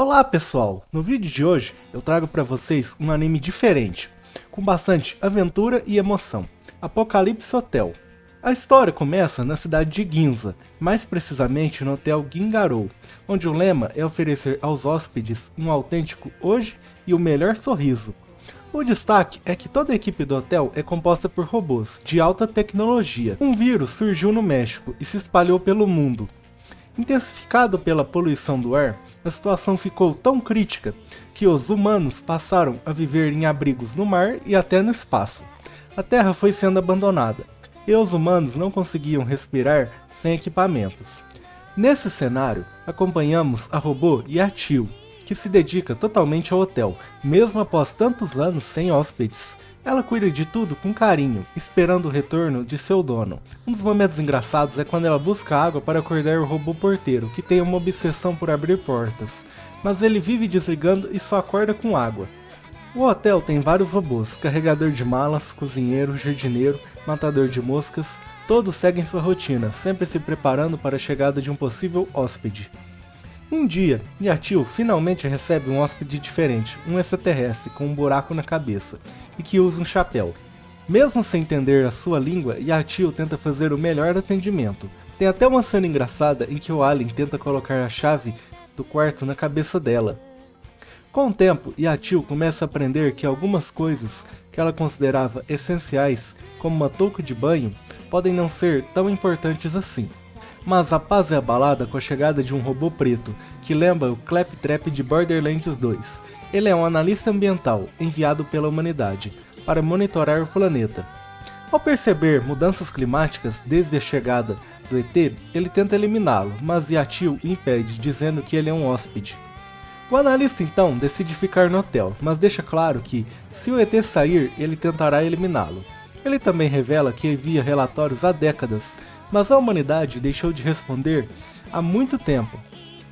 Olá pessoal, no vídeo de hoje eu trago para vocês um anime diferente, com bastante aventura e emoção, Apocalipse Hotel. A história começa na cidade de Ginza, mais precisamente no Hotel Gingarou, onde o lema é oferecer aos hóspedes um autêntico hoje e o melhor sorriso. O destaque é que toda a equipe do hotel é composta por robôs de alta tecnologia. Um vírus surgiu no México e se espalhou pelo mundo. Intensificado pela poluição do ar, a situação ficou tão crítica que os humanos passaram a viver em abrigos no mar e até no espaço. A Terra foi sendo abandonada e os humanos não conseguiam respirar sem equipamentos. Nesse cenário, acompanhamos a robô Yatil, que se dedica totalmente ao hotel, mesmo após tantos anos sem hóspedes. Ela cuida de tudo com carinho, esperando o retorno de seu dono. Um dos momentos engraçados é quando ela busca água para acordar o robô porteiro, que tem uma obsessão por abrir portas, mas ele vive desligando e só acorda com água. O hotel tem vários robôs, carregador de malas, cozinheiro, jardineiro, matador de moscas, todos seguem sua rotina, sempre se preparando para a chegada de um possível hóspede. Um dia, Yatil finalmente recebe um hóspede diferente, um extraterrestre com um buraco na cabeça, e que usa um chapéu. Mesmo sem entender a sua língua, Yatil tenta fazer o melhor atendimento. Tem até uma cena engraçada em que o alien tenta colocar a chave do quarto na cabeça dela. Com o tempo, Yatil começa a aprender que algumas coisas que ela considerava essenciais, como uma touca de banho, podem não ser tão importantes assim. Mas a paz é abalada com a chegada de um robô preto, que lembra o Claptrap de Borderlands 2. Ele é um analista ambiental, enviado pela humanidade, para monitorar o planeta. Ao perceber mudanças climáticas desde a chegada do ET, ele tenta eliminá-lo, mas Yatil o impede, dizendo que ele é um hóspede. O analista então decide ficar no hotel, mas deixa claro que, se o ET sair, ele tentará eliminá-lo. Ele também revela que envia relatórios há décadas, mas a humanidade deixou de responder há muito tempo,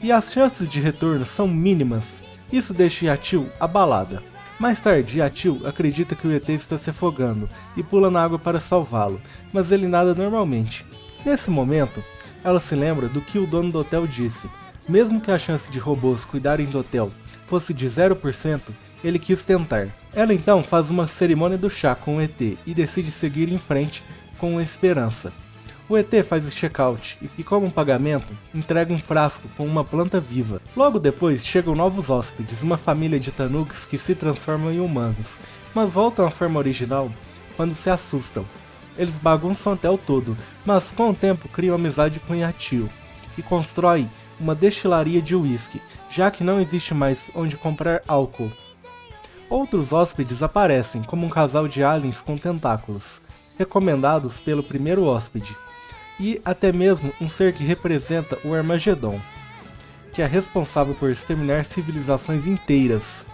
e as chances de retorno são mínimas. Isso deixa Yatil abalada. Mais tarde, Yatil acredita que o ET está se afogando e pula na água para salvá-lo, mas ele nada normalmente. Nesse momento, ela se lembra do que o dono do hotel disse. Mesmo que a chance de robôs cuidarem do hotel fosse de 0%, ele quis tentar. Ela então faz uma cerimônia do chá com o ET e decide seguir em frente com esperança. O ET faz o check-out e, como um pagamento, entrega um frasco com uma planta viva. Logo depois chegam novos hóspedes, uma família de tanuks que se transformam em humanos, mas voltam à forma original quando se assustam. Eles bagunçam o hotel todo, mas com o tempo criam amizade com Yatil e constroem uma destilaria de uísque, já que não existe mais onde comprar álcool. Outros hóspedes aparecem, como um casal de aliens com tentáculos, recomendados pelo primeiro hóspede, e até mesmo um ser que representa o Armagedon, que é responsável por exterminar civilizações inteiras.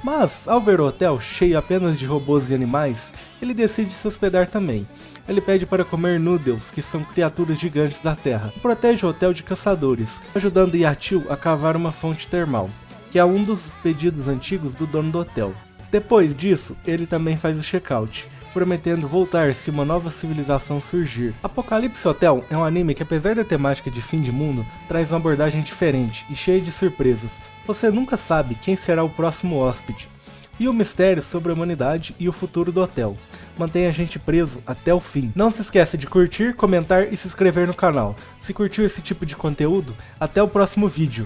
Mas, ao ver o hotel cheio apenas de robôs e animais, ele decide se hospedar também. Ele pede para comer noodles, que são criaturas gigantes da Terra, e protege o hotel de caçadores, ajudando Yatil a cavar uma fonte termal, que é um dos pedidos antigos do dono do hotel. Depois disso, ele também faz o check-out, prometendo voltar se uma nova civilização surgir. Apocalipse Hotel é um anime que, apesar da temática de fim de mundo, traz uma abordagem diferente e cheia de surpresas. Você nunca sabe quem será o próximo hóspede, e o mistério sobre a humanidade e o futuro do hotel mantém a gente preso até o fim. Não se esqueça de curtir, comentar e se inscrever no canal. Se curtiu esse tipo de conteúdo, até o próximo vídeo.